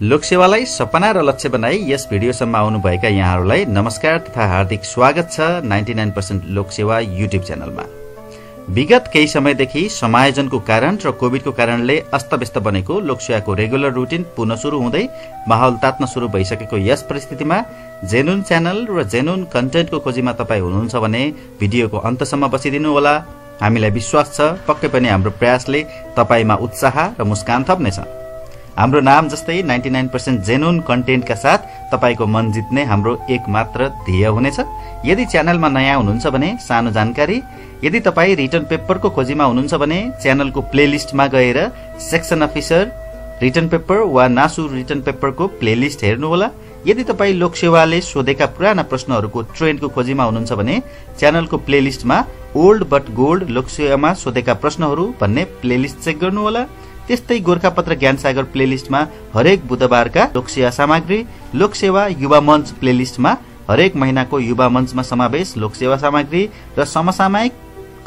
लोकसेवालाई सपना र लक्ष्य बनाई यस भिडियोसम्म आउनुभएका यहाँहरूलाई नमस्कार तथा हार्दिक स्वागत छ 99% लोकसेवा युट्युब च्यानलमा। विगत केही समयदेखि समायोजनको कारण र कोभिडको कारणले अस्तव्यस्त बनेको लोकसेवाको रेगुलर रुटिन पुनः सुरु हुँदै माहौल तात्न सुरु भइसकेको यस परिस्थितिमा जेनुन च्यानल र जेनुन कन्टेन्टको खोजीमा तपाई हुनुहुन्छ भने भिडियोको अन्तसम्म बसिदिनु होला। हामीलाई विश्वास छ पक्कै पनि हाम्रो प्रयासले तपाईमा उत्साह र मुस्कान थप्नेछ। हाम्रो नाम जस्तै 99% जेनुन कन्टेन्टका साथ तपाईको मन जित्ने हाम्रो एकमात्र ध्येय हुनेछ। यदि च्यानलमा नयाँ हुनुहुन्छ भने सानो जानकारी, यदि तपाई रिटर्न पेपरको खोजीमा हुनुहुन्छ भने च्यानलको प्लेलिस्टमा गएर सेक्सन अफिसर रिटर्न पेपर वा नासु रिटर्न पेपरको प्लेलिस्ट हेर्नुहोला। यदि तपाई लोकसेवाले सोधेका पुराना प्रश्नहरूको ट्रेन्डको खोजीमा हुनुहुन्छ भने च्यानलको प्लेलिस्टमा ओल्ड बट गोल्ड लोकसेवामा सोधेका प्रश्नहरू भन्ने प्लेलिस्ट चेक गर्नुहोला। त्यस्तै गोरखापत्र ज्ञानसागर प्लेलिस्टमा हरेक बुधबारका लोकसेवा सामग्री, लोकसेवा युवा मञ्च प्लेलिस्टमा हरेक महिनाको युवा मञ्चमा समावेश लोकसेवा सामग्री र समसामयिक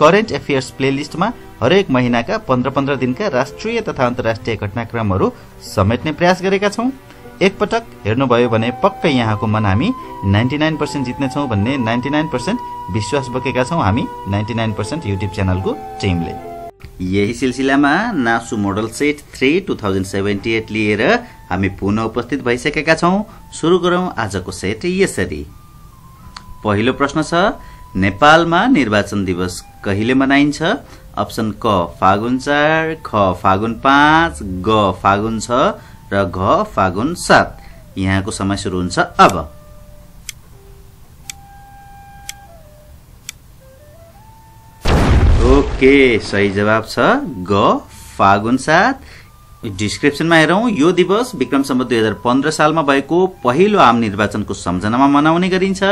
करेन्ट अफेयर्स प्लेलिस्टमा हरेक महिनाका 15-15 दिनका राष्ट्रिय तथा अन्तर्राष्ट्रिय घटनाक्रमहरू समेट्ने प्रयास गरेका छौं। एकपटक हेर्नुभयो भने पक्कै यहाँको मन हामी 99% जित्नेछौं भन्ने 99% विश्वास बोकेका छौं हामी 99% युट्युब च्यानलको टिमले। यही सिलसिलामा नासु मोडल सेट 3 2078 लिएर हामी पुनः उपस्थित भइसकेका छौं। सुरु गरौं आजको सेट यसरी। पहिलो प्रश्न छ, नेपालमा निर्वाचन दिवस कहिले मनाइन्छ? अप्सन क फागुन 4, ख फागुन 5, ग फागुन 6 र घ फागुन 7। यहाँको समय सुरु हुन्छ अब। ओके, सही जवाब छ ग फागुन 7। डिस्क्रिप्सनमा हेरौं। यो दिवस विक्रम सम्वत 2015 सालमा भएको पहिलो आम निर्वाचनको सम्झनामा मनाउने गरिन्छ।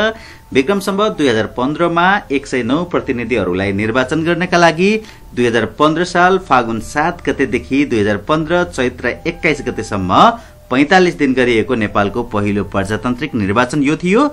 विक्रम सम्वत 2015 मा 109 प्रतिनिधिहरूलाई निर्वाचन गर्नका लागि 2015 साल फागुन 7 गतेदेखि 2015 चैत्र 21 गतेसम्म 45 दिन गरिएको नेपालको पहिलो प्रजातान्त्रिक निर्वाचन यो थियो।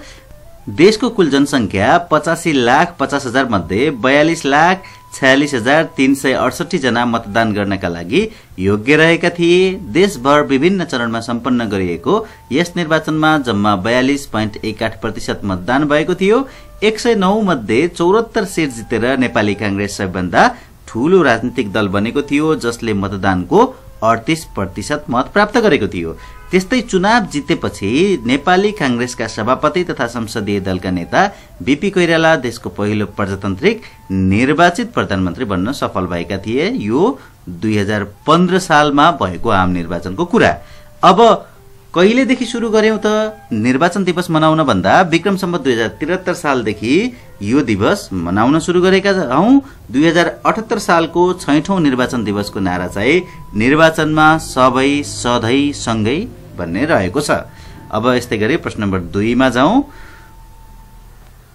देशको कुल जनसंख्या 85,50,000 मध्ये 42,46,368 जना मतदान गर्नका लागि योग्य रहेका थिए। देशभर विभिन्न चरणमा सम्पन्न गरिएको यस निर्वाचनमा जम्मा 42.18% मतदान भएको थियो। 109 मध्ये 74 सीट जितेर नेपाली कांग्रेस सबैभन्दा ठूलो राजनीतिक दल बनेको थियो, जसले मतदानको 38% मत प्राप्त गरेको थियो। त्यस्तै चुनाव जितेपछि नेपाली कांग्रेसका सभापति तथा संसदीय दलका नेता बीपी कोइराला देशको पहिलो प्रजातान्त्रिक निर्वाचित प्रधानमन्त्री बन्न सफल भएका थिए। यो 2015 सालमा भएको आम निर्वाचनको कुरा। अब कहिलेदेखि सुरु गर्यौं त निर्वाचन दिवस मनाउन भन्दा विक्रम सम्वत 2073 सालदेखि यो दिवस मनाउन सुरु गरेका हौं। 2078 सालको 6औं निर्वाचन दिवसको नारा चाहिँ निर्वाचनमा सबै सधैं सँगै भन्ने रहेको छ। अब यस्तै गरी प्रश्न नम्बर 2 मा जाउँ।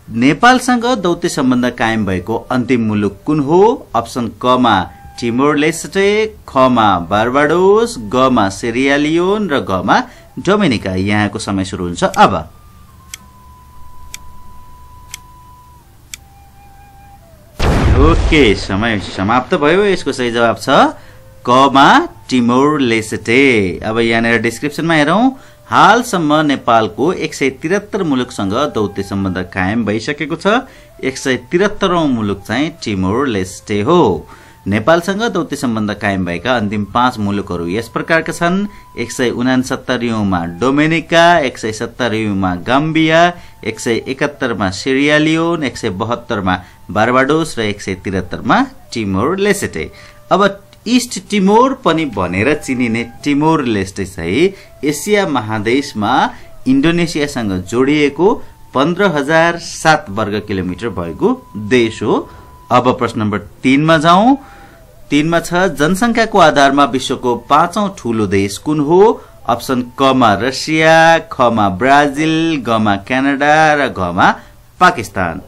नेपालसँग दौत्य सम्बन्ध कायम भएको अन्तिम मुलुक कुन हो? अप्सन क मा टिमोर लेस्टे, ख मा बार्बाडोस, ग मा सेरियालियोन र घ मा डोमिनिका। यहाँको समय सुरु हुन्छ अब। ओके, समय समाप्त भयो। यसको सही जवाब छ क मा टिमोर लेस्टे। अब यहाँनिर डिस्क्रिप्सनमा हेरौं। हालसम्म नेपालको 173 मुलुकसँग दौत्य सम्बन्ध कायम भइसकेको छ। 173औं मुलुक चाहिँ टिमोर लेस्टे हो। नेपालसँग दौत्य सम्बन्ध कायम भएका अन्तिम 5 मुलुकहरू यस प्रकारका छन्। 169 मा डोमिनिका, 170 मा गाम्बिया, 171 मा सेरियालियोन, 172 मा बार्बाडोस र 173 मा टिमोर लेस्टे। अब ईस्ट टिमोर पनि भनेर चिनिने टिमोर लेस्टे चाहिँ एसिया महादेशमा इन्डोनेसियासँग जोडिएको 15,007 वर्ग किलोमिटर भएको देश हो। अब प्रश्न नम्बर 3 मा जाउँ। 3 मा छ, जनसंख्याको आधारमा विश्वको 5औं ठूलो देश कुन हो? अप्सन क मा रसिया, ख मा ब्राजिल, ग मा क्यानाडा र घ मा पाकिस्तान।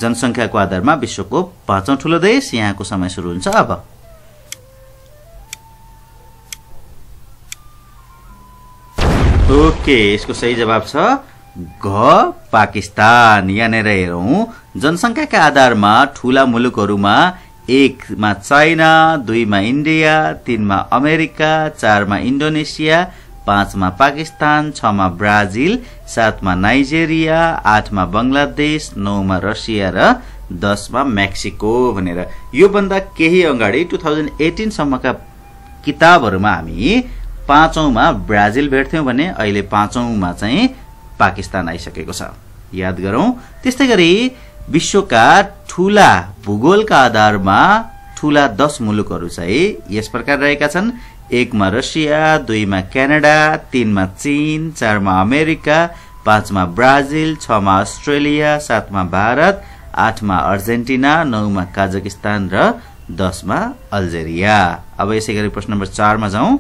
जनसंख्याको आधारमा विश्वको 5औं ठूलो देश। यहाँको समय सुरु हुन्छ अब। ओके, यसको सही जवाब छ घ पाकिस्तान। यहाँनिर हेरौं। जनसंख्याका आधारमा ठूला मुलुकहरूमा 1 मा चाइना, 2 मा इन्डिया, 3 मा अमेरिका, 4 मा इन्डोनेसिया, 5 मा पाकिस्तान, 6 मा ब्राजिल, 7 मा नाइजेरिया, 8 मा बंगलादेश, 9 मा रसिया र 10 मा मेक्सिको भनेर। यो भन्दा केही अगाडि 2018 सम्मका किताबहरुमा हामी 5औं मा ब्राजिल भेट्थ्यौं भने अहिले 5औं मा चाहिँ पाकिस्तान आइसकेको छ। याद गरौं। त्यस्तै गरी विश्वका ठूला भूगोलका आधारमा ठूला 10 मुलुकहरु चाहिँ यस प्रकार रहेका छन्। 1 मा रसिया, 2 मा क्यानाडा, 3 मा चीन, 4 मा अमेरिका, 5 मा ब्राजिल, 6 मा अस्ट्रेलिया, 7 मा भारत, 8 मा अर्जेन्टिना, 9 मा काजाकिस्तान र 10 मा अल्जेरिया। अब यसैगरी प्रश्न नम्बर 4 मा जाउँ।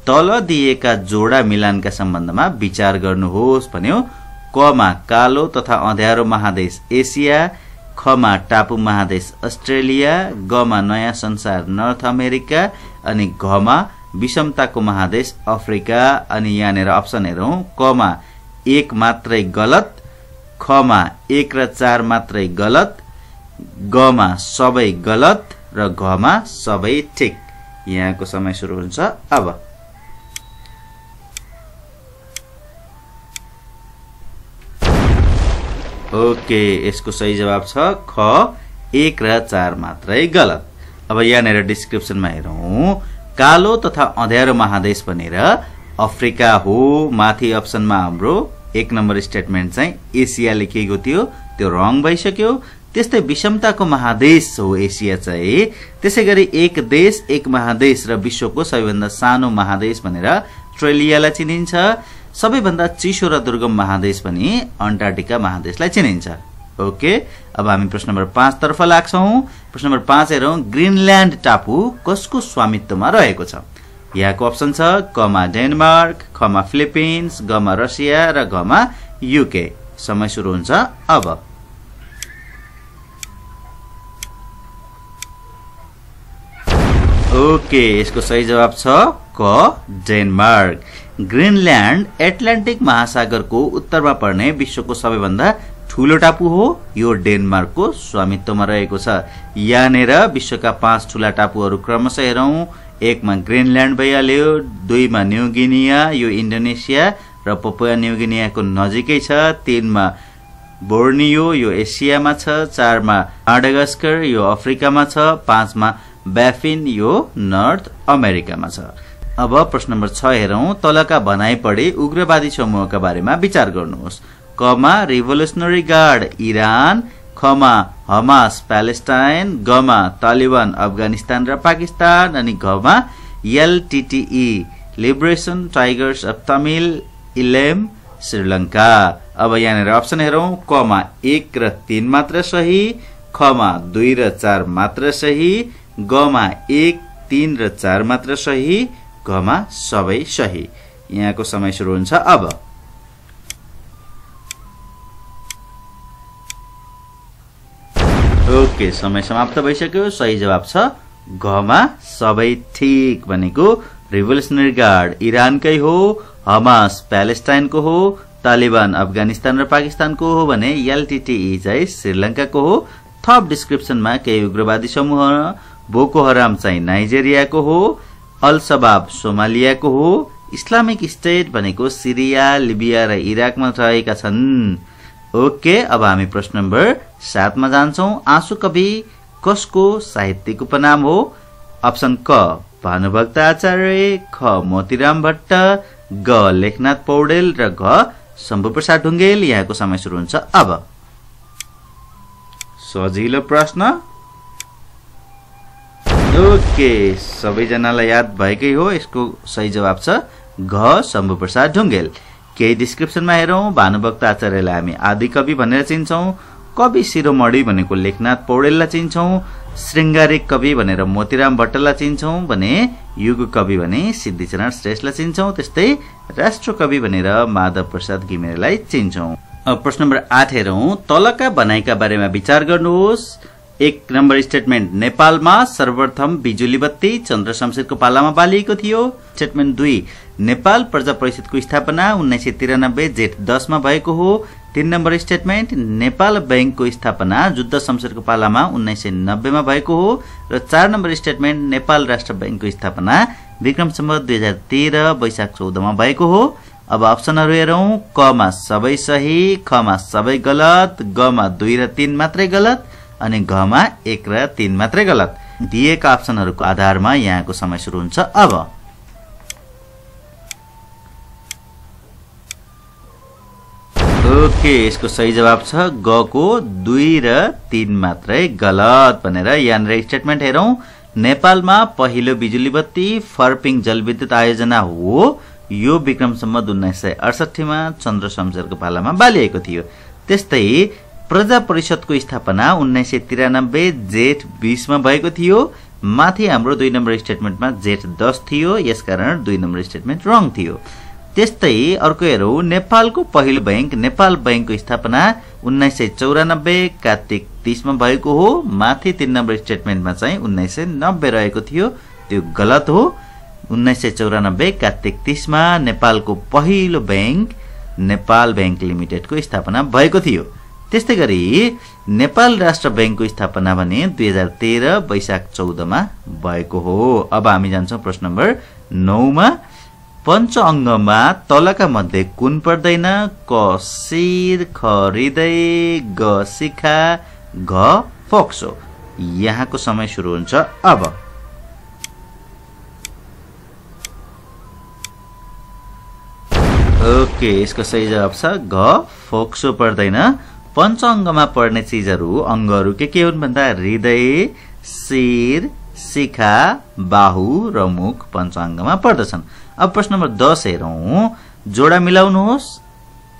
तल दिएका जोडा मिलानका सम्बन्धमा विचार गर्नुहोस् भन्यो। क मा कालो तथा अँध्यारो महादेश एसिया, ख मा टापु महादेश अस्ट्रेलिया, ग मा नयाँ संसार नर्थ अमेरिका अनि घ मा विषमताको महादेश अफ्रिका। अनि यहाँनेर अप्सन हेरौं। क मा 1 मात्रै गलत, ख मा 1 र 4 मात्रै गलत, ग मा सबै गलत र घ मा सबै ठीक। यहाँको समय सुरु हुन्छ अब। ओके, यसको सही जवाब छ ख 1 र 4 मात्रै गलत। अब यहाँनेर डिस्क्रिप्सनमा हेरौं। कालो तथा अँध्यारो महादेश भनेर अफ्रिका हो। माथि अप्सनमा हाम्रो 1 नम्बर स्टेटमेन्ट चाहिँ एसिया लेखिएको थियो, त्यो रङ भइसक्यो। त्यस्तै विषमताको महादेश हो एसिया चाहिँ। त्यसैगरी एक देश एक महादेश र विश्वको सबैभन्दा सानो महादेश भनेर अस्ट्रेलियालाई चिनिन्छ। सबैभन्दा चिसो र दुर्गम महादेश पनि अन्टार्कटिका महादेशलाई चिनिन्छ। ओके, अब हामी प्रश्न नम्बर 5 तर्फ लाग्छौं। प्रश्न नम्बर 5 हेरौं। ग्रीनल्याण्ड टापु कसको स्वामित्वमा रहेको छ? यहाँको अप्सन छ क मा डेनमार्क, ख मा फिलिपिन्स, ग मा रसिया र घ मा युके। समय सुरु हुन्छ अब। ओके, यसको सही जवाब छ क डेनमार्क। ग्रीनल्याण्ड एटलान्टिक महासागरको उत्तरमा पर्ने विश्वको सबैभन्दा ठूलो टापु हो। यो डेनमार्कको स्वामित्वमा रहेको छ। यहाँनेर विश्वका 5 ठूला टापुहरू क्रमशः हेरौं। 1 मा ग्रीनल्याण्ड भइहाल्यो, 2 मा न्यू गिनिया, यो इन्डोनेसिया र पपुवा न्यू गिनियाको नजिकै छ, 3 मा बोर्नियो, यो एसियामा छ, 4 मा माडागास्कर, यो अफ्रिकामा छ, 5 मा ब्याफिन, यो नर्थ अमेरिकामा छ। अब प्रश्न नम्बर 6 हेरौं। तलका भनाइ पढी उग्रवादी समूहका बारेमा विचार गर्नुहोस्। क मा रिभोल्युसनरी गार्ड इरान, ख मा हमास प्यालेस्टाइन, ग मा तालिबान अफगानिस्तान र पाकिस्तान अनि घ मा LTTE liberation tigers of Tamil Eelam Sri Lanka. अब यहाँनेर अप्सन हेरौं। क मा 1 र 3 मात्र सही, ख मा 2 र 4 मात्र सही, ग मा 1, 3 र 4 मात्र सही, घ मा सबै सही। यहाँको समय सुरु हुन्छ अब। ओके, समय समाप्त भइसक्यो। सही जवाब छ घ मा सबै ठीक भनेको रिभोल्युसनरी गार्ड इरानकै हो, हमास प्यालेस्टाइनको हो, तालिबान अफगानिस्तान र पाकिस्तानको हो भने एलटीटीई चाहिँ श्रीलंकाको हो। थप डिस्क्रिप्सनमा केही उग्रवादी समूह बोको हराम चाहिँ नाइजेरियाको हो, अल शबाब सोमालियाको हो, इस्लामिक स्टेट भनेको सिरिया, लिबिया र इराकमा रहेका छन्। ओके, अब हामी प्रश्न नम्बर 7 मा जान्छौं। आँसु कवि कसको साहित्यिक उपनाम हो? अप्सन क भानुभक्त आचार्य, ख मोतीराम भट्ट, ग लेखनाथ पौडेल र घ शम्भुप्रसाद ढुङ्गेल। यहाँको समय सुरु हुन्छ अब। सजिलो प्रश्न। ओके, सबैजनालाई याद भएकै हो। यसको सही जवाब छ घ शम्भुप्रसाद ढुङ्गेल। केही डिस्क्रिप्सनमा हेरौं। भानुभक्त आचार्यलाई हामी आदि कवि भनेर चिन्छौं, कवि शिरोमणि भनेको लेखनाथ पौडेललाई चिन्छौं, श्रृंगारिक कवि भनेर मोतीराम भट्टलाई चिन्छौं भने युग कवि भने सिद्धिचरण श्रेष्ठलाई चिन्छौं, त्यस्तै राष्ट्र कवि भनेर माधव प्रसाद घिमिरेलाई चिन्छौं। अब प्रश्न नम्बर 8 हेरौं। तलका भनाइका बारेमा विचार गर्नुहोस्। 1 नम्बर स्टेटमेन्ट नेपालमा सर्वप्रथम बिजुली बत्ती चन्द्र शमशेरको पालामा बालिएको थियो। स्टेटमेन्ट 2 नेपाल प्रजा परिषदको स्थापना 1993 जेठ 10 मा भएको हो। 3 नम्बर स्टेटमेन्ट नेपाल बैंकको स्थापना जुद्ध शमशेरको पालामा 1990 मा भएको हो र 4 नम्बर स्टेटमेन्ट नेपाल राष्ट्र बैंकको स्थापना विक्रम सम्वत 2013 वैशाख 14 मा भएको हो। अब अप्सनहरु हेरौं। क मा सबै सही, ख मा सबै गलत, ग मा 2 र 3 मात्रै गलत अनि घ मा 1 र 3 मात्रै गलत। दिएका अप्सनहरुको आधारमा यहाँको समय सुरु हुन्छ। अब ओके, यसको सही जवाब छ ग को 2 र 3 मात्रै गलत भनेर। यहाँनिर स्टेटमेन्ट हेरौं। नेपालमा पहिलो बिजुली बत्ती फर्पिङ जलविद्युत आयोजना हो। यो विक्रम सम्वत 1968 मा चन्द्र शमशेरको पालामा बालिएको थियो। त्यस्तै प्रजा परिषदको स्थापना 1993 जेठ 20 मा भएको थियो। माथि हाम्रो 2 नम्बर स्टेटमेन्टमा जेठ 10 थियो, यसकारण 2 नम्बर स्टेटमेन्ट रङ थियो। त्यस्तै अर्को हेरौं। नेपालको पहिलो बैंक नेपाल बैंकको स्थापना 1994 कार्तिक 30 मा भएको हो। माथि 3 नम्बर स्टेटमेन्टमा चाहिँ 1990 रहेको थियो, त्यो गलत हो। 1994 कार्तिक 30 मा नेपालको पहिलो बैंक नेपाल बैंक लिमिटेडको स्थापना भएको थियो। त्यस्तै गरी नेपाल राष्ट्र बैंकको स्थापना भने 2013 वैशाख 14 मा भएको हो। अब हामी जान्छौं प्रश्न नम्बर 9 मा। पंच अंगमा तलका मध्ये कुन पर्दैन? क शिर, ख हृदय, ग शिखा, घ फोक्सो। यहाँको समय सुरु हुन्छ। अब ओके, यसको सही जवाब छ घ फोक्सो पर्दैन। पंच अंगमा पर्ने चीजहरु अंगहरु के हुन् भन्दा हृदय, शिर, शिखा, बाहु र मुख पंच अंगमा पर्दछन्। अब प्रश्न नम्बर 10 हेरौं। जोडा मिलाउनुहोस्।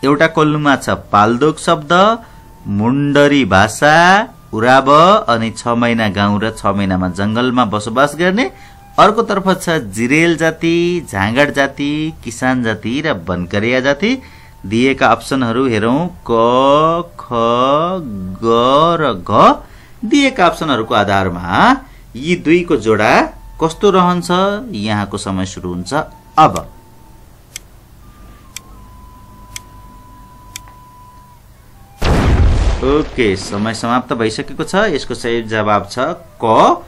एउटा कोल्नुमा छ पाल्दोक शब्द, मुण्डरी भाषा, उराव अनि 6 महिना गाउँ र 6 महिनामा जंगलमा बसोबास गर्ने। अर्को तर्फ छ जिरेल जाति, झाँगड जाति, किसान जाति र बनकरिया जाति। दिएका अप्सनहरु हेरौं। क, ख, ग र घ। दिएका अप्सनहरुको आधारमा यी दुईको जोडा कस्तो रहन्छ? यहाँको समय सुरु हुन्छ। अब ओके, समय समाप्त भइसकेको छ। यसको सही जवाब छ क।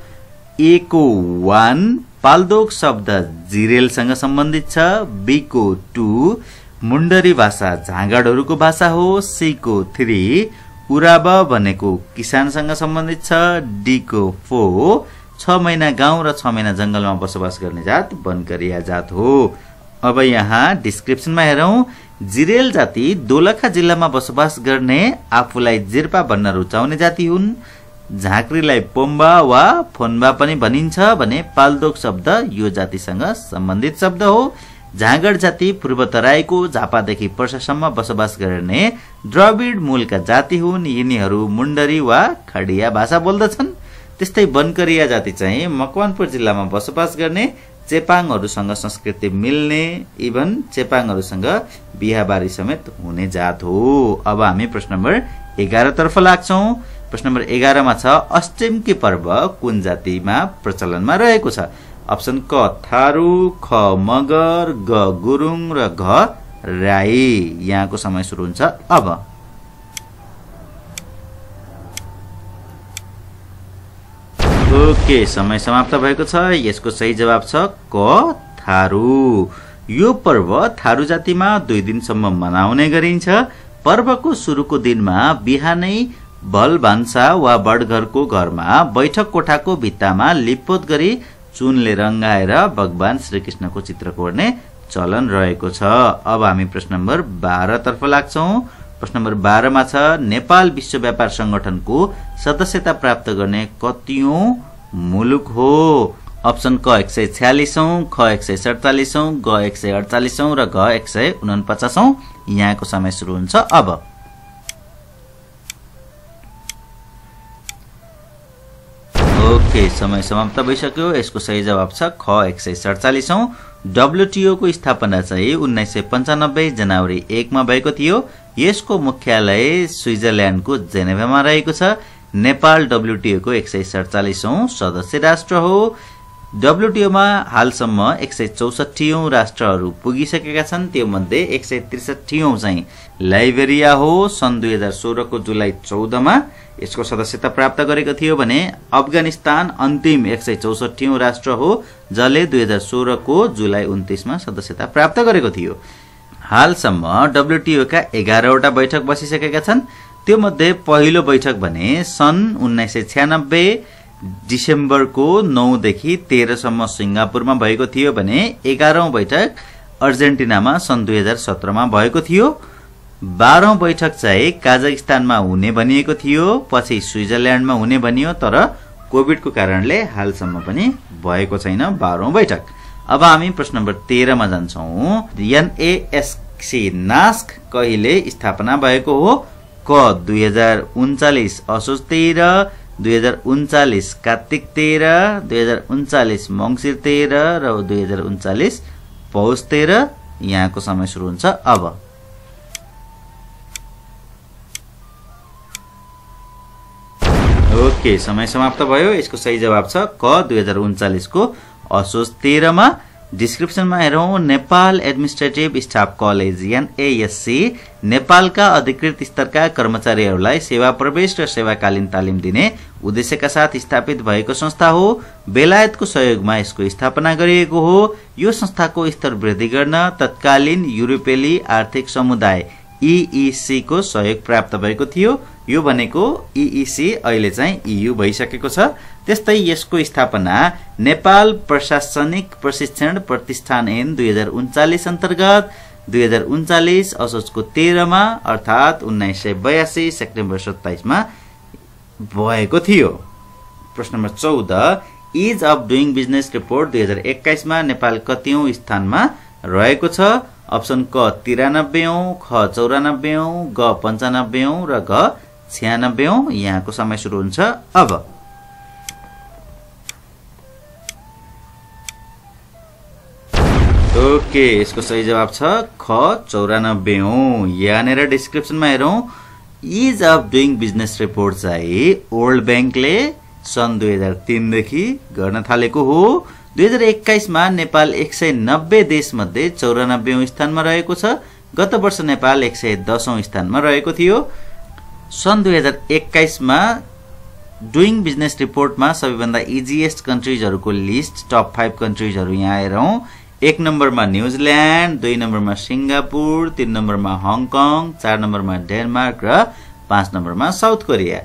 ए को 1 पाल्दोक शब्द जिरेलसँग सम्बन्धित छ। बी को 2 मुण्डरी भाषा झाँगडहरूको भाषा हो। सी को 3 उराव भनेको किसानसँग सम्बन्धित छ। डी को 4 6 महिना गाउँ र 6 महिना जंगलमा बसोबास गर्ने जात बनकरिया जात हो। अब यहाँ डिस्क्रिप्सनमा हेरौं। जिरेल जाति दोलखा जिल्लामा बसोबास गर्ने आफूलाई जिर्पा भन्न रुचाउने जाति हुन्। झाँक्रीलाई पोम्बा वा फोन्बा पनि भनिन्छ भने पाल्दोक शब्द यो जातिसँग सम्बन्धित शब्द हो। झाँगड जाति पूर्व तराईको झापादेखि पर्सासम्म बसोबास गर्ने द्रविड मूलका जाति हुन्। यिनीहरू मुण्डरी वा खडिया भाषा बोल्दछन्। त्यस्तै बनकरिया जाति चाहिँ मकवानपुर जिल्लामा बसोबास गर्ने चेपाङहरूसँग संस्कृति मिल्ने, इभन चेपाङहरूसँग बिहाबारी समेत हुने जात हो। अब हामी प्रश्न नम्बर 11 तर्फ लाग्छौं। प्रश्न नम्बर 11 मा छ अष्टमी पर्व कुन जातिमा प्रचलनमा रहेको छ? अप्सन क थारू, ख मगर, ग गुरुङ र घ राई। यहाँको समय सुरु हुन्छ। अब ओके, समय समाप्त भएको छ। यसको सही जवाब छ क थारू। यो पर्व थारू जातिमा 2 दिनसम्म मनाउने गरिन्छ। पर्वको सुरुको दिनमा बिहानै बलभान्सा वा बडघरको घरमा बैठक कोठाको भित्तामा लिपपोत गरी चुनले रंगाएर भगवान श्रीकृष्णको चित्र कोर्ने चलन रहेको छ। अब हामी प्रश्न नम्बर 12 तर्फ लाग्छौं। प्रश्न नम्बर 12 मा छ नेपाल विश्व व्यापार संगठनको सदस्यता प्राप्त गर्ने कतियौं मुलुक हो? अप्सन क 146औं, ख 147औं, ग 148औं र घ 149औं। यहाँको समय सुरु हुन्छ। अब ओके, समय समाप्त भइसक्यो। यसको सही जवाब छ ख 147औं। डब्ल्युटीओ को स्थापना चाहिँ 1995 जनवरी 1 मा भएको थियो। यसको मुख्यालय स्विजरल्याण्डको जेनेभामा रहेको छ। नेपाल डब्ल्युटीओ को 147औं सदस्य राष्ट्र हो। WTO मा हालसम्म 164औं राष्ट्रहरू पुगिसकेका छन्। त्यो मध्ये 163औं चाहिँ लाइबेरिया हो। सन् 2016 को जुलाई 14 मा यसको सदस्यता प्राप्त गरेको थियो भने अफगानिस्तान अन्तिम 164औं राष्ट्र हो जसले 2016 को जुलाई 29 मा सदस्यता प्राप्त गरेको थियो। हालसम्म WTO का 11 वटा बैठक बसिसकेका छन्। त्यो मध्ये पहिलो बैठक भने सन् 1996 डिसेम्बरको 9 देखि 13 सम्म सिंगापुरमा भएको थियो भने 11औं बैठक अर्जेन्टिनामा सन् 2017 मा भएको थियो। 12औं बैठक चाहिँ काजाकिस्तानमा हुने भनिएको थियो, पछि स्विजरल्याण्डमा हुने भनियो, तर कोभिडको कारणले हालसम्म पनि भएको छैन 12औं बैठक। अब हामी प्रश्न नम्बर 13 मा जान्छौं। नास्क कहिले स्थापना भएको हो? क 2039 असोज 13, 2039 कार्तिक 13, 2039 मंसिर 13 र 2039 पौष 13। यहाँको समय सुरु हुन्छ अब। ओके, समय समाप्त भयो। यसको सही जवाब छ क 2039 को असोज 13 मा। डिस्क्रिप्सनमा हेरौं। Nepal administrative staff college NASC नेपालका अधिकृत स्तरका कर्मचारीहरूलाई सेवा प्रवेश र सेवाकालीन तालिम दिने उद्देश्यका साथ स्थापित भएको संस्था हो। बेलायतको सहयोगमा यसको स्थापना गरिएको हो। यो संस्थाको स्तर वृद्धि गर्न तत्कालीन युरोपेली आर्थिक समुदाय EEC को सहयोग प्राप्त भएको थियो। यो भनेको EEC अहिले चाहिँ EU भइसकेको छ। त्यस्तै यसको स्थापना नेपाल प्रशासनिक प्रशिक्षण प्रतिष्ठान ऐन 2039 अन्तर्गत 2039 असोजको 13 मा अर्थात 1982 सेप्टेम्बर 27 मा भएको थियो। प्रश्न number 14 is of doing business report 2021 मा नेपाल कतिऔं स्थानमा रहेको छ? अप्सन क 93औं, ख 94औं, ग 95औं र घ 96औं। यहाँको समय सुरु हुन्छ अब। ओके, यसको सही जवाब छ ख 94औं। यहाँनेर डिस्क्रिप्सनमा हेरौं। Is of doing business report चाहिँ वर्ल्ड बैंकले सन् 2003 देखि गर्न थालेको हो। 2021 मा नेपाल 190 देश मध्ये 94औं स्थानमा रहेको छ। गत वर्ष नेपाल 110औं स्थानमा रहेको थियो। सन् 2021 मा डुइङ बिजनेस रिपोर्टमा सबैभन्दा इजिएस्ट कन्ट्रीजहरुको लिस्ट टप 5 कन्ट्रीजहरु यहाँ हेरौं। 1 नम्बरमा न्यूजील्याण्ड, 2 नम्बरमा सिंगापुर, 3 नम्बरमा हङकङ, 4 नम्बरमा डेनमार्क र 5 नम्बरमा साउथ कोरिया।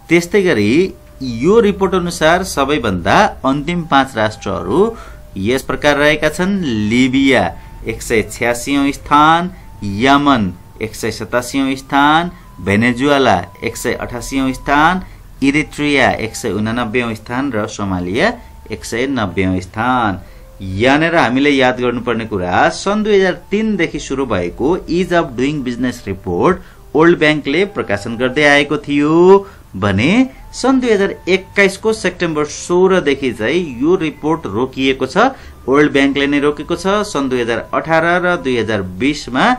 त्यस्तै गरी यो रिपोर्ट अनुसार सबैभन्दा अन्तिम 5 राष्ट्रहरू यस प्रकार रहेका छन्। लिबिया 186औं स्थान, यमन 187औं स्थान, भेनेजुएला 188औं स्थान, इरिट्रिया 189औं स्थान र सोमालिया 190औं स्थान। यहाँनेर हामीले याद गर्नुपर्ने कुरा सन् 2003 देखि सुरु भएको is of doing business report world बैंकले प्रकाशन गर्दै आएको थियो भने सन् 2021 को सेप्टेम्बर 16 देखि चाहिँ यो रिपोर्ट रोकिएको छ। वर्ल्ड बैंकले नै रोकेको छ। सन् 2018 र 2020 मा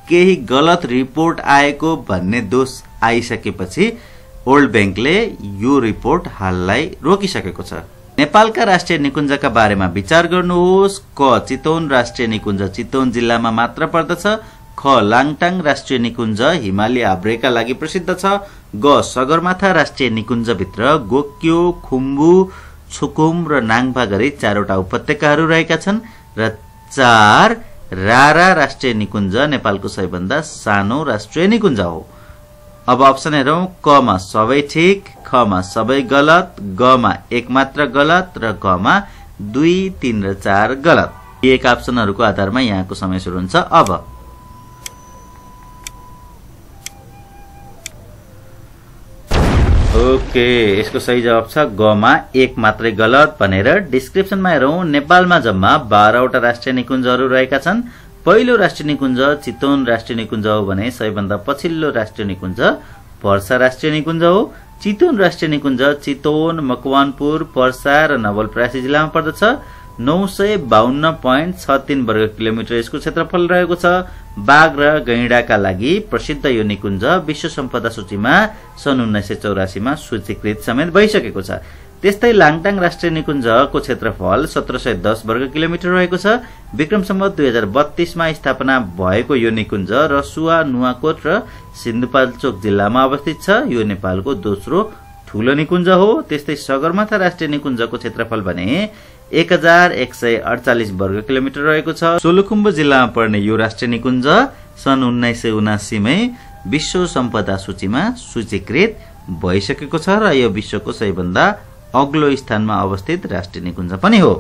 केही गलत रिपोर्ट आएको भन्ने दोष आइसकेपछि वर्ल्ड बैंकले यो रिपोर्ट हाललाई रोकिसकेको छ। नेपालका राष्ट्रिय निकुञ्जका बारेमा विचार गर्नुहोस्। क चितवन राष्ट्रिय निकुञ्ज चितवन जिल्लामा मात्र पर्दछ। ख लाङटाङ राष्ट्रिय निकुञ्ज हिमाली हाब्रेका लागि प्रसिद्ध छ। ग सगरमाथा राष्ट्रिय निकुञ्ज भित्र गोक्यो, खुम्बु, छुकुम र नाङपा गरी 4 वटा उपत्यकाहरू रहेका छन् र 4 रारा राष्ट्रिय निकुञ्ज नेपालको सबैभन्दा सानो राष्ट्रिय निकुञ्ज हो। अब अप्सन हेरौं। क मा सबै ठीक, ख मा सबै गलत, ग मा एक मात्र गलत र घ मा 2, 3 र 4 गलत। एक अप्सनहरुको आधारमा यहाँको समय सुरु हुन्छ अब। ओके, यसको सही जवाब छ ग मा एक मात्रै गलत भनेर। डिस्क्रिप्सनमा हेरौं। नेपालमा जम्मा 12 वटा राष्ट्रिय निकुञ्जहरू रहेका छन्। पहिलो राष्ट्रिय निकुञ्ज चितवन राष्ट्रिय निकुञ्ज हो भने सबैभन्दा पछिल्लो राष्ट्रिय निकुञ्ज पर्सा राष्ट्रिय निकुञ्ज हो। चितवन राष्ट्रिय निकुञ्ज चितवन, मकवानपुर, पर्सा र नवलपरासी जिल्लामा पर्दछ। 952.63 वर्ग किलोमिटर यसको क्षेत्रफल रहेको छ। बाघ र गैंडाका लागि प्रसिद्ध यो निकुञ्ज विश्व सम्पदा सूचीमा सन् 1984 मा सूचीकृत समेत भइसकेको छ। त्यस्तै लाङटाङ राष्ट्रिय निकुञ्जको क्षेत्रफल 1710 वर्ग किलोमिटर रहेको छ। विक्रम सम्वत 2032 मा स्थापना भएको यो निकुञ्ज रसुवा, नुवाकोट र सिन्धुपाल्चोक जिल्लामा अवस्थित छ। यो नेपालको दोस्रो ठूलो निकुञ्ज हो। त्यस्तै सगरमाथा राष्ट्रिय निकुञ्जको क्षेत्रफल भने 1148 वर्ग किलोमिटर रहेको छ। सोलुखुम्बु जिल्लामा पर्ने यो राष्ट्रिय निकुञ्ज सन् 1979 मै विश्व सम्पदा सूचीमा सूचीकृत भइसकेको छ र यो विश्वको सबैभन्दा अग्लो स्थानमा अवस्थित राष्ट्रिय निकुञ्ज पनि हो।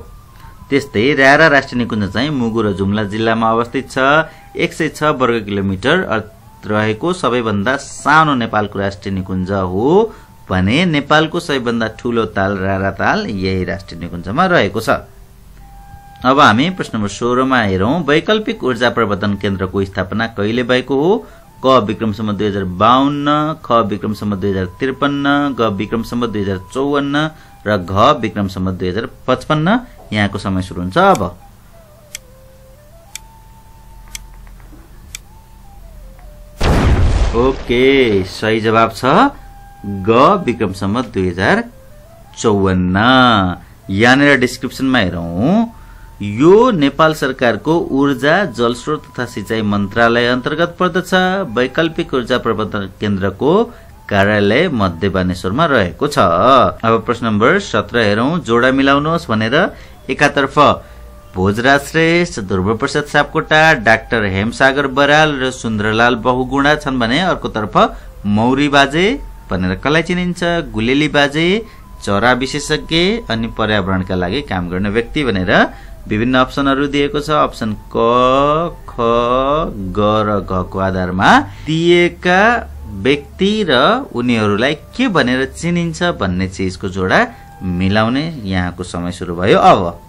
त्यस्तै रारा राष्ट्रिय निकुञ्ज चाहिँ मुगु र जुम्ला जिल्लामा अवस्थित छ। 106 वर्ग किलोमिटर रहेको सबैभन्दा सानो नेपालको राष्ट्रिय निकुञ्ज हो भने नेपालको सबैभन्दा ठूलो ताल रारा ताल यही राष्ट्रिय निकुञ्जमा रहेको छ। अब हामी प्रश्न नम्बर 16 मा हेरौं। वैकल्पिक ऊर्जा प्रवर्धन केन्द्रको स्थापना कहिले भएको हो? क विक्रम सम्वत 2052, ख विक्रम सम्वत 2053, ग विक्रम सम्वत 2054 र घ विक्रम सम्वत 2055। यहाँको समय सुरु हुन्छ अब। ओके, सही जवाब छ ग विक्रम सम्वत 2054। यहाँनिर डिस्क्रिप्सनमा हेरौं। यो नेपाल सरकारको ऊर्जा, जलस्रोत तथा सिंचाई मन्त्रालय अन्तर्गत पर्दछ। वैकल्पिक ऊर्जा प्रवर्धन केन्द्रको कार्यालय मध्य बानेश्वरमा रहेको छ। अब प्रश्न नम्बर 17 हेरौं। जोडा मिलाउनुहोस् भनेर एकातर्फ भोजराज श्रेष्ठ, ध्रुवप्रसाद सापकोटा, डाक्टर हेमसागर बराल र सुन्दरलाल बहुगुणा छन् भने अर्कोतर्फ मौरी बाजे भनेर कसलाई चिनिन्छ? गुलेली बाजे, चरा विशेषज्ञ अनि पर्यावरणका लागि काम गर्ने व्यक्ति भनेर विभिन्न अप्सनहरू दिएको छ। अप्सन क, ख, ग र घ को आधारमा दिएका व्यक्ति र उनीहरूलाई के भनेर चिनिन्छ भन्ने चीजको जोडा मिलाउने यहाँको समय सुरु भयो अब।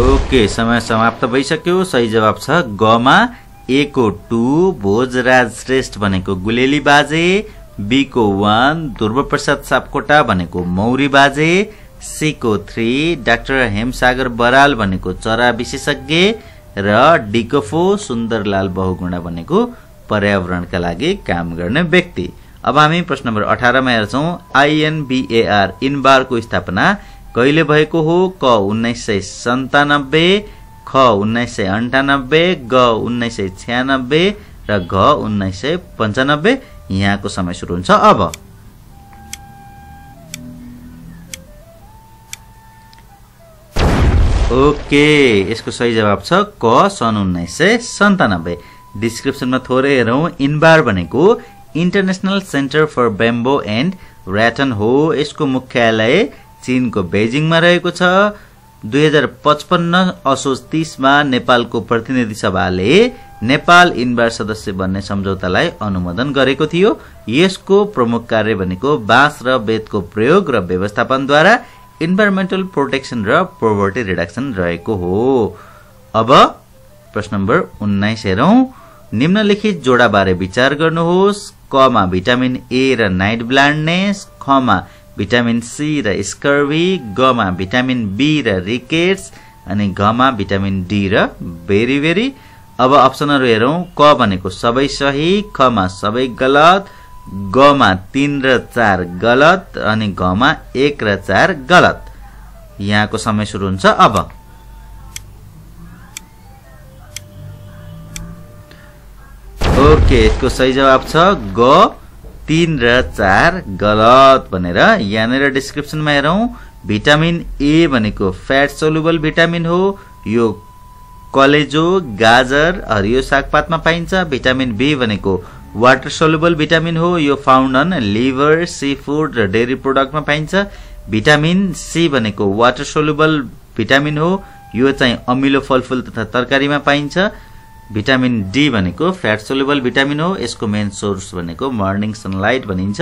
ओके, समय समाप्त भइसक्यो। सही जवाब छ ग मा। ए को 2 भोजराज श्रेष्ठ भनेको गुलेली बाजे, बी को 1 ध्रुवप्रसाद सापकोटा भनेको मौरी बाजे, सी को 3 डाक्टर हेमसागर बराल भनेको चरा विशेषज्ञ र डी को 4 सुन्दरलाल बहुगुणा भनेको पर्यावरणका लागि काम गर्ने व्यक्ति। अब हामी प्रश्न नम्बर 18 मा हेर्छौं। INBAR इनबारको स्थापना कहिले भएको हो? क 1997, ख 1998, ग 1996 र घ 1995। यहाँको समय सुरु हुन्छ अब। ओके, यसको सही जवाब छ क सन् 1997। डिस्क्रिप्सनमा थोरै हेरौं। इनबार भनेको international centre for bamboo and rattan हो। यसको मुख्यालय चीनको बेजिङमा रहेको छ। 2055 असोज 30 मा नेपालको प्रतिनिधि सभाले नेपाल इनबार सदस्य बन्ने सम्झौतालाई अनुमोदन गरेको थियो। यसको प्रमुख कार्य भनेको बाँस र बेतको प्रयोग र व्यवस्थापनद्वारा इन्भाइरोमेन्टल प्रोटेक्सन र पोभर्टी रिडक्सन रहेको हो। अब प्रश्न नम्बर 19 हेरौं। निम्नलिखित जोडा बारे विचार गर्नुहोस्। क मा भिटामिन ए र नाइट ब्लाइन्डनेस, ख मा भिटामिन सी र स्कर्वी, ग मा भिटामिन बी र रिकेट्स अनि घ मा भिटामिन डी र बेरीबेरी। अब अप्सनहरू हेरौं। क भनेको सबै सही, ख मा सबै गलत, ग मा 3 र 4 गलत अनि घ मा 1 र 4 गलत। यहाँको समय सुरु हुन्छ अब। ओके, यसको सही जवाब छ ग 3 र 4 गलत भनेर। यहाँनिर डिस्क्रिप्सनमा हेरौं। भिटामिन ए भनेको फ्याट सोलुबल भिटामिन हो। यो कलेजो, गाजर, हरियो सागपातमा पाइन्छ। भिटामिन बी भनेको वाटर सोलुबल भिटामिन हो। यो found on liver, seafood र डेयरी प्रोडक्टमा पाइन्छ। भिटामिन सी भनेको वाटर सोलुबल भिटामिन हो। यो चाहिँ अमिलो फलफूल तथा तरकारीमा पाइन्छ। भिटामिन डी भनेको फ्याट सोलुबल भिटामिन हो। यसको मेन सोर्स भनेको मर्निङ सनलाइट भनिन्छ।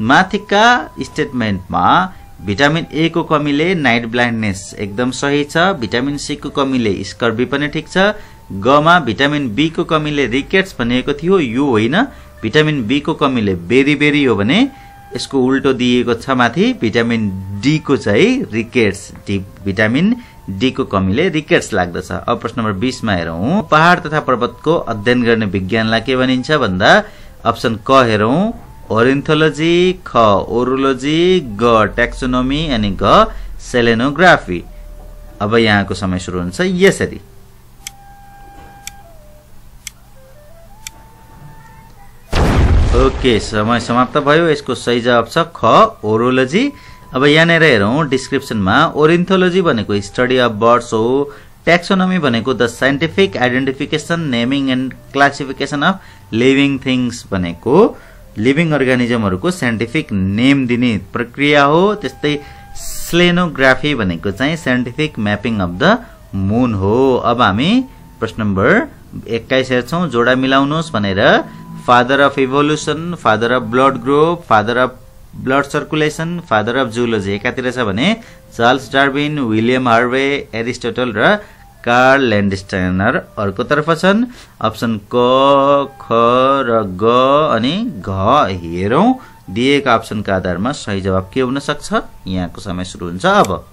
माथिका स्टेटमेन्टमा भिटामिन ए को कमीले नाइट ब्लाइन्डनेस एकदम सही छ। भिटामिन सी को कमीले स्कर्वी पनि ठिक छ। ग मा भिटामिन बी को कमीले रिकेट्स भनिएको थियो, यो होइन। भिटामिन बी को कमीले बेरीबेरी हो भने यसको उल्टो दिएको छ माथि। भिटामिन डी को चाहिँ रिकेट्स, भिटामिन डी को कमीले रिकेट्स लाग्दछ। अब प्रश्न नम्बर 20 मा हेरौं। पहाड तथा पर्वतको अध्ययन गर्ने विज्ञानलाई के भनिन्छ भन्दा अप्सन क हेरौं ओरिन्थोलोजी, ख ओरोलोजी, ग ट्याक्सोनोमी अनि घ सेलेनोग्राफी। अब यहाँको समय सुरु हुन्छ यसरी। ओके, समय समाप्त भयो। यसको सही जवाब छ ख ओरोलोजी। अब यहाँनिर हेरौं डिस्क्रिप्सनमा ओरिन्थोलोजी भनेको स्टडी अफ बर्ड्स हो, ट्याक्सोनोमी भनेको the scientific identification, naming and classification of living things भनेको लिभिङ अर्गानिजमहरूको साइन्टिफिक नेम दिने प्रक्रिया हो। त्यस्तै सेलेनोग्राफी भनेको चाहिँ scientific mapping of the moon हो। अब हामी प्रश्न नम्बर 21 हेर्छौं। जोडा मिलाउनुहोस् भनेर father of evolution, father of blood group, father of blood circulation, father of zoology एकातिर छ भने Charles Darwin, William Harvey, Aristotle र कार्ल ल्यान्डस्टाइनर अर्को तर्फ छन्। अप्सन क, ख र ग अनि घ हेरौं। दिएका अप्सनका आधारमा सही जवाब के हुन सक्छ? यहाँको समय सुरु हुन्छ अब।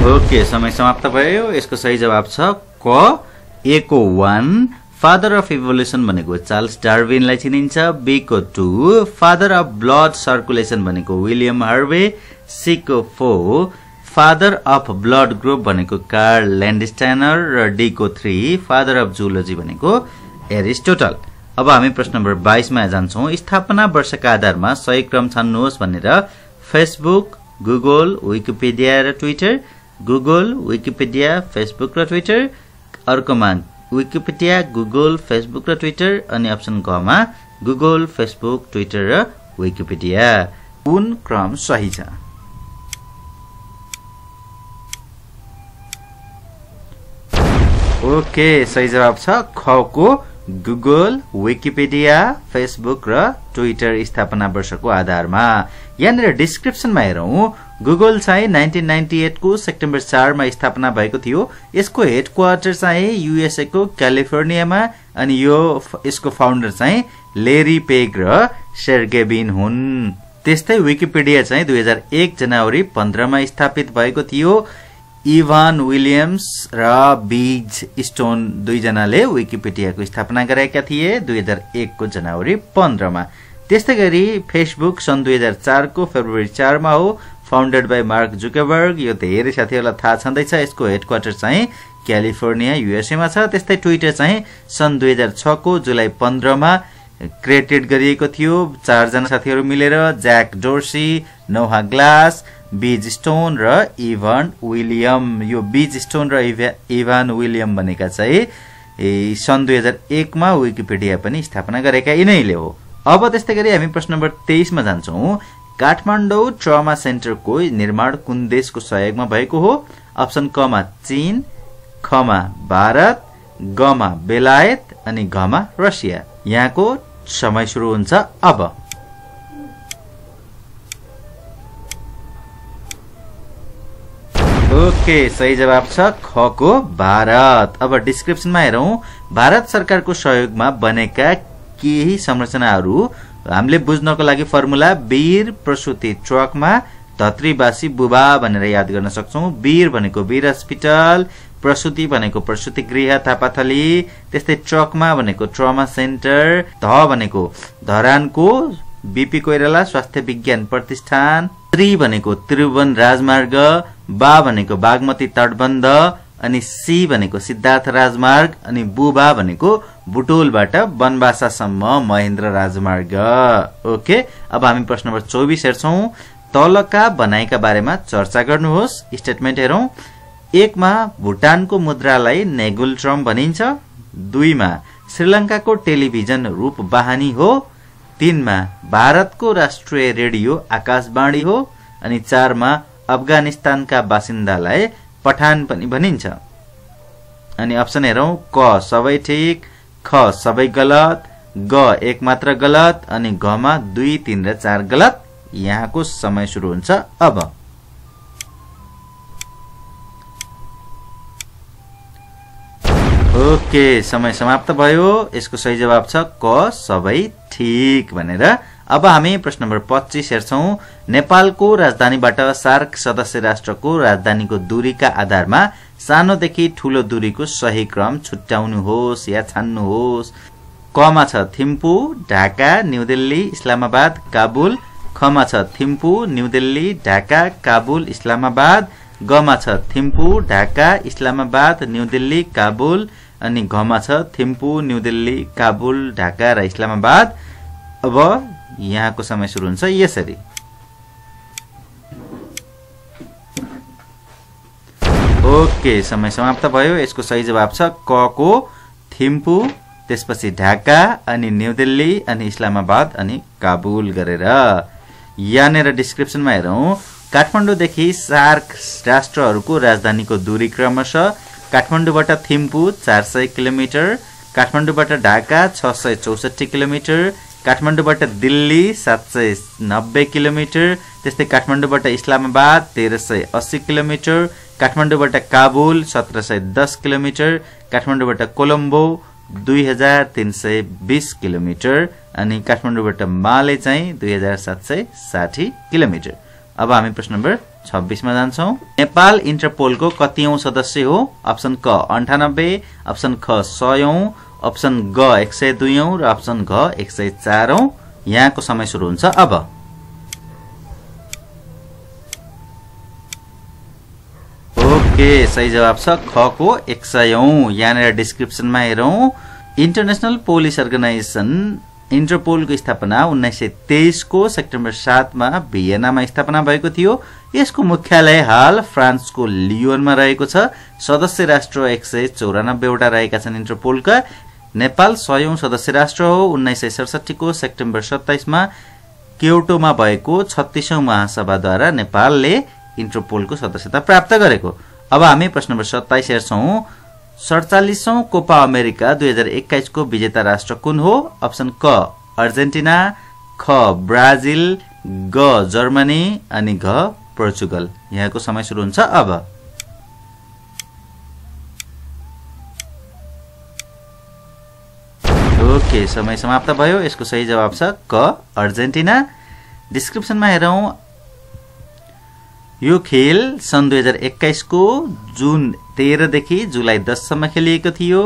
ओके, समय समाप्त भयो। यसको सही जवाब छ क ए को 1 फादर अफ इभोल्युसन भनेको चार्ल्स डार्विनलाई चिनिन्छ, बी को 2 फादर अफ ब्लड सर्कुलेसन भनेको विलियम हार्वे, सी को 4 फादर अफ ब्लड ग्रुप भनेको कार्ल ल्यान्डस्टाइनर र डी को 3 फादर अफ जूलोजी भनेको एरिस्टोटल। अब हामी प्रश्न नम्बर 22 मा जान्छौं। स्थापना वर्षका आधारमा सही क्रम छान्नुहोस् भनेर फेसबुक, गुगल, विकिपीडिया र ट्विटर, गुगल, विकिपीडिया, फेसबुक र ट्विटर, अर्कोमा विकिपीडिया, गुगल, फेसबुक र ट्विटर अनि अप्सन ग मा गुगल, फेसबुक, ट्विटर र विकिपीडिया। कुन क्रम सही छ? ओके, सही जवाब छ ख को गुगल, विकिपीडिया, फेसबुक र ट्विटर स्थापना वर्षको आधारमा। यहाँनिर डिस्क्रिप्सनमा हेरौं। गुगल चाहिँ 1998 को सेप्टेम्बर 4 मा स्थापना भएको थियो। यसको हेडक्वार्टर चाहिँ युएसए को क्यालिफोर्नियामा अनि यसको फाउन्डर चाहिँ लेरी पेग र सेर्गे ब्रिन हुन्। त्यस्तै विकिपीडिया चाहिँ 2001 जनवरी 15 मा स्थापित भएको थियो। इभान विलियम्स र बीज स्टोन दुईजनाले विकिपीडियाको स्थापना गरेका थिए 2001 को जनवरी 15 मा। त्यस्तै गरी फेसबुक सन् 2004 को फेब्रुअरी 4 मा हो, फाउन्डेड बाइ मार्क जुकरबर्ग। यो धेरै साथीहरुलाई थाहा छँदैछ। यसको हेडक्वार्टर चाहिँ क्यालिफोर्निया युएसए मा छ। त्यस्तै ट्विटर चाहिँ सन् 2006 को जुलाई 15 मा क्रिएटेड गरिएको थियो। 4 जना साथीहरु मिलेर ज्याक डोर्सी, नोहा ग्लास, बीज स्टोन र इभान विलियम। यो बीज स्टोन र इभान विलियम भनेका चाहिँ सन् 2001 मा विकिपीडिया पनि स्थापना गरेका यिनैले हो। अब त्यस्तै गरी हामी प्रश्न नम्बर 23 मा जान्छौं। काठमाडौँ ट्रमा सेन्टरको निर्माण कुन देशको सहयोगमा भएको हो? अप्सन क मा चीन, ख मा भारत, ग मा बेलायत अनि घ मा रसिया। यहाँको समय सुरु हुन्छ अब। ओके, सही जवाब छ ख को भारत। अब डिस्क्रिप्सनमा हेरौं। भारत सरकारको सहयोगमा बनेका केही संरचनाहरू हामीले बुझ्नको लागि फर्मुला वीर प्रसूति ट्रकमा धत्रीवासी बुबा भनेर याद गर्न सक्छौं। वीर भनेको वीर अस्पताल, प्रसूति भनेको प्रसूति गृह थापाथली, त्यस्तै ट्रकमा भनेको ट्रमा सेन्टर, ध भनेको धरानको बीपी कोइराला स्वास्थ्य विज्ञान प्रतिष्ठान, त्रि भनेको त्रिभुवन राजमार्ग, बा भनेको बागमती तटबन्ध अनि सी भनेको सिद्धार्थ राजमार्ग अनि बुबा भनेको बुटोलबाट बनबासासम्म महेन्द्र राजमार्ग। ओके, अब हामी प्रश्न नम्बर 24 हेर्छौं। तलका बनाइका बारेमा चर्चा गर्नुहोस्। स्टेटमेन्ट हेरौं। 1 मा भुटानको मुद्रालाई नेगुल्ट्रम भनिन्छ। 2 मा श्रीलंकाको टेलिभिजन रूपवाहिनी हो। 3 मा भारतको राष्ट्रिय रेडियो आकाशवाणी हो अनि 4 मा अफगानिस्तानका बासिन्दालाई पठान पनि भनिन्छ। अनि अप्सन हेरौं। क सबै ठीक, ख सबै गलत, ग एक मात्र गलत अनि घ मा 2, 3 र 4 गलत। यहाँको समय सुरु हुन्छ अब। ओके, समय समाप्त भयो। यसको सही जवाब छ क सबै ठीक भनेर। अब हामी प्रश्न नम्बर 25 हेर्छौं। नेपालको राजधानीबाट सार्क सदस्य राष्ट्रको राजधानीको दूरीका आधारमा सानोदेखि ठूलो दूरीको सही क्रम छुट्याउनुहोस् या छान्नुहोस्। कमा छ थिम्पू, ढाका, न्यू दिल्ली, इस्लामाबाद, काबुल। खमा छ थिम्पू, न्यू दिल्ली, ढाका, काबुल, इस्लामाबाद। गमा छ थिम्पू, ढाका, इस्लामाबाद, न्यू दिल्ली, काबुल। अनि घमा छ थिम्पू, न्यू दिल्ली, काबुल, ढाका र इस्लामाबाद। अब यहाँको समय सुरु हुन्छ यसरी। ओके, समय समाप्त भयो। यसको सही जवाब छ क को थिम्पू, त्यसपछि ढाका, अनि न्यू दिल्ली, अनि इस्लामाबाद, अनि काबुल गरेर। यहाँनिर डिस्क्रिप्सनमा हेरौं, काठमाडौँदेखि सार्क राष्ट्रहरूको राजधानीको दूरी क्रमशः काठमाडौँबाट थिम्पू 400 किलोमिटर, काठमाडौँबाट ढाका 664 किलोमिटर, काठमाडौँबाट दिल्ली 790 किलोमिटर, त्यस्तै काठमाडौँबाट इस्लामाबाद 1380 किलोमिटर, काठमाडौँबाट काबुल 1710 किलोमिटर, काठमाडौँबाट कोलम्बो 2320 किलोमिटर, अनि काठमाडौँबाट माले चाहिँ 2760 किलोमिटर। अब हामी प्रश्न नम्बर 26 मा जान्छौं। नेपाल इन्टरपोलको कतिऔं सदस्य हो? अप्सन क 98, अप्सन ख 100औं, अप्सन ग 102औं र अप्सन घ 104औं। यहाँको समय सुरु हुन्छ अब। ओके, सही जवाब छ ख को 100औं। यहाँनिर डिस्क्रिप्सनमा हेरौं, इन्टरनेशनल पुलिस अर्गनाइजेसन इन्टरपोलको स्थापना 1923 को सेप्टेम्बर 7 मा भियनामा स्थापना भएको थियो। यसको मुख्यालय हाल फ्रान्सको लियोनमा रहेको छ। सदस्य राष्ट्र 194 वटा रहेका छन् इन्टरपोलका। नेपाल 100औं सदस्य राष्ट्र हो। 1967 को सेप्टेम्बर 27 मा क्योटोमा भएको 36औं महासभाद्वारा नेपालले इन्टरपोलको सदस्यता प्राप्त गरेको। अब हामी प्रश्न नम्बर 27 हेर्छौं। 47औं कोपा अमेरिका 2021 को विजेता राष्ट्र कुन हो? अप्सन क अर्जेन्टिना, ख ब्राजिल, ग जर्मनी, अनि घ पोर्चुगल। यहाँको समय सुरु हुन्छ अब। ओके, समय समाप्त भयो। यसको सही जवाब छ क अर्जेन्टिना। डिस्क्रिप्सनमा हेरौं, यो खेल सन् 2021 को जुन 13 देखि जुलाई 10 सम्म खेलिएको थियो।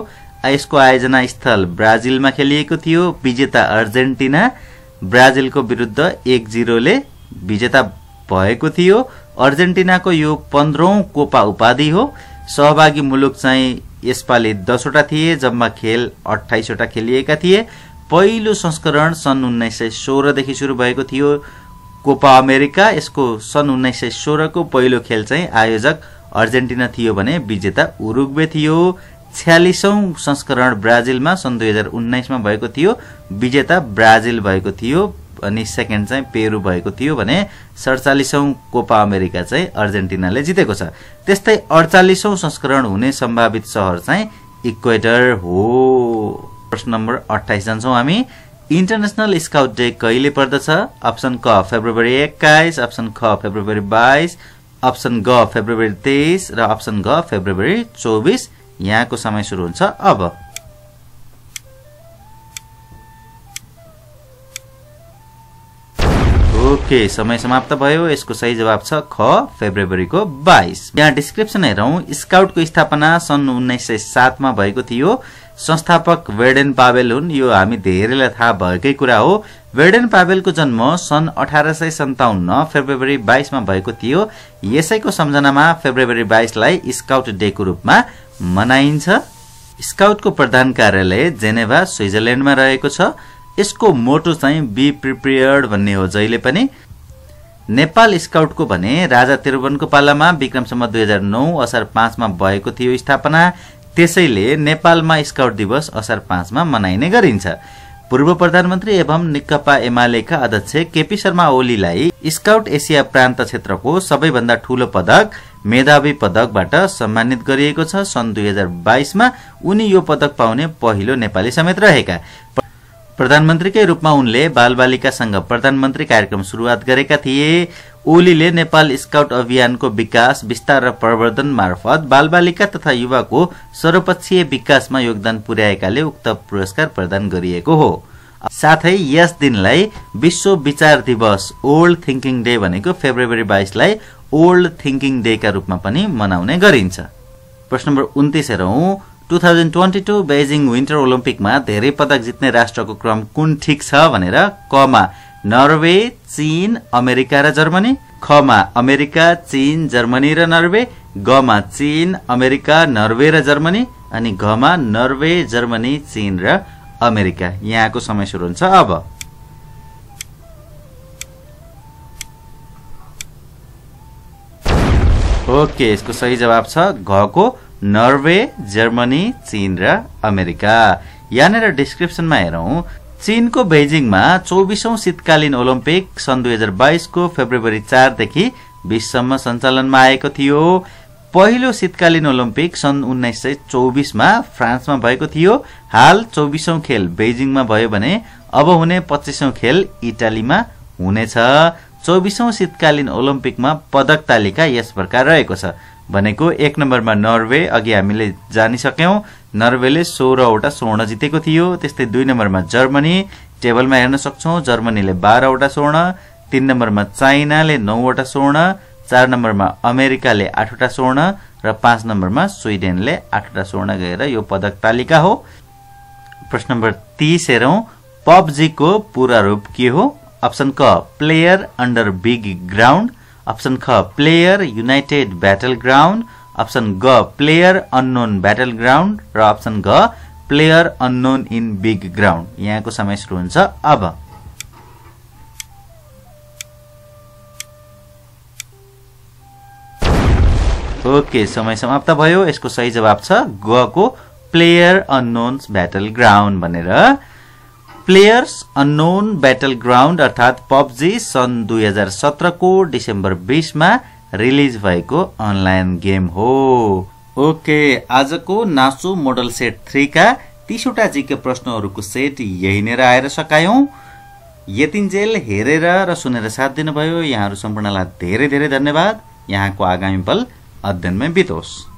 यसको आयोजना स्थल ब्राजिलमा खेलिएको थियो। विजेता अर्जेन्टिना ब्राजिलको विरुद्ध 1-0 ले विजेता भएको थियो। अर्जेन्टिनाको यो 15औं कोपा उपाधि हो। सहभागी मुलुक चाहिँ यसपालि 10 वटा थिए। जम्मा खेल 28 वटा खेलिएका थिए। पहिलो संस्करण सन् 1916 देखि सुरु भएको थियो कोपा अमेरिका। यसको सन् 1916 को पहिलो खेल चाहिँ आयोजक अर्जेन्टिना थियो भने विजेता उरुग्वे थियो। 46औं संस्करण ब्राजिलमा सन् 2019 मा भएको थियो। विजेता ब्राजिल भएको थियो अनि सेकेन्ड चाहिँ पेरु भएको थियो भने 47औं कोपा अमेरिका चाहिँ अर्जेन्टिनाले जितेको छ। त्यस्तै 48औं संस्करण हुने सम्भावित शहर चाहिँ इक्वेटर हो। प्रश्न नम्बर 28 जान्छौं हामी। इन्टरनेशनल स्काउट डे कहिले पर्दछ? अप्सन क फेब्रुअरी 21, अप्सन ख फेब्रुअरी 22, अप्सन ग फेब्रुअरी 23 र अप्सन घ फेब्रुअरी 24। यहाँको समय सुरु हुन्छ अब। ओके, समय समाप्त भयो। यसको सही जवाब छ ख फेब्रुअरी को 22। यहाँ डिस्क्रिप्सन हेरौं, स्काउटको स्थापना सन् 1907 मा भएको थियो। संस्थापक वेडेन पावेल हुन्। यो हामी धेरैलाई थाहा भएकै कुरा हो। वेडेन पावेलको जन्म सन् 1857 फेब्रुअरी 22 मा भएको थियो। यसैको सम्झनामा फेब्रुअरी 22 लाई स्काउट डे को रूपमा मनाइन्छ। स्काउटको प्रधान कार्यालय जेनेभा स्विजरल्याण्डमा रहेको छ। यसको मोटो चाहिँ बी प्रिपेयर्ड भन्ने हो जहिले पनि। नेपाल स्काउटको भने राजा त्रिभुवनको पालामा विक्रम सम्वत 2009 असार 5 मा भएको थियो स्थापना। त्यसैले नेपालमा स्काउट दिवस असार 5 मा मनाइने गरिन्छ। पूर्व प्रधानमन्त्री एवं नेकपा एमालेका अध्यक्ष केपी शर्मा ओलीलाई स्काउट एसिया प्रान्त क्षेत्रको सबैभन्दा ठूलो पदक मेधावी पदकबाट सम्मानित गरिएको छ। सन् 2022 मा उनी यो पदक पाउने पहिलो नेपाली समेत रहेका। प्रधानमन्त्रीकै रूपमा उनले बालबालिकासँग प्रधानमन्त्री कार्यक्रम सुरुवात गरेका थिए। ओलीले नेपाल स्काउट अभियानको विकास, विस्तार र प्रवर्धन मार्फत बालबालिका तथा युवाको सर्वपक्षीय विकासमा योगदान पुर्याएकाले उक्त पुरस्कार प्रदान गरिएको हो। साथै यस दिनलाई विश्व विचार दिवस ओल्ड थिंकिङ डे भनेको फेब्रुअरी 22 लाई ओल्ड थिंकिङ डे का रूपमा पनि मनाउने गरिन्छ। प्रश्न नम्बर 29 हेरौं 2022 बेजिङ विन्टर ओलम्पिकमा धेरै पदक जित्ने राष्ट्रको क्रम कुन ठीक छ भनेर कमा नर्वे, चीन, अमेरिका र जर्मनी, खमा अमेरिका, चीन, जर्मनी र नर्वे, गमा चीन, अमेरिका, नर्वे र जर्मनी अनि घमा नर्वे, जर्मनी, चीन र अमेरिका। यहाँको समय सुरु हुन्छ अब। ओके, यसको सही जवाब छ घको नर्वे, जर्मनी, चीन र अमेरिका। यहाँनिर डिस्क्रिप्सनमा हेरौं चीनको बेजिङमा 24औं शीतकालीन ओलम्पिक सन् 2022 को फेब्रुअरी 4 देखि 20 सम्म सञ्चालनमा आएको थियो। पहिलो शीतकालीन ओलम्पिक सन् 1924 मा फ्रान्समा भएको थियो। हाल 24औं खेल बेजिङमा भयो भने अब हुने 25औं खेल इटालीमा हुनेछ। 24औं शीतकालीन ओलम्पिकमा पदक तालिका यस प्रकार रहेको छ भनेको 1 नम्बरमा नर्वे, अघि हामीले जानिसक्यौं, नर्वेले 16 वटा स्वर्ण जितेको थियो। त्यस्तै 2 नम्बरमा जर्मनी, टेबलमा हेर्न सक्छौं, जर्मनीले 12 वटा स्वर्ण, 3 नम्बरमा चाइनाले 9 वटा स्वर्ण, 4 नम्बरमा अमेरिकाले 8 वटा स्वर्ण र 5 नम्बरमा स्विडेनले 8 वटा स्वर्ण गएर यो पदक तालिका हो। प्रश्न नम्बर 30 हेरौं पबजी को पूरा रूप के हो? अप्सन क player under big ground, option ख player united battle ground, option ग प्लेयर अननोन ब्याटल ग्राउन्ड र अप्सन घ player unknown in big ground. यहाँको समय सुरु हुन्छ अब। ओके, समय समाप्त भयो। यसको सही जवाब छ ग को प्लेयर अननोन ब्याटल ग्राउन्ड भनेर। प्लेयर्स अननोन ब्याटल ग्राउन्ड अर्थात पबजी सन् 2017 को डिसेम्बर 20 मा रिलिज भएको अनलाइन गेम हो। ओके, आजको नासु मोडल सेट 3 का 30 वटा जीके प्रश्नहरूको सेट यही नै आएर सकायौं। यतिन्जेल हेरेर र सुनेर साथ दिनुभयो यहाँहरू सम्पूर्णलाई धेरै धेरै धन्यवाद। यहाँको आगामी पल अध्ययनमै बितोस्।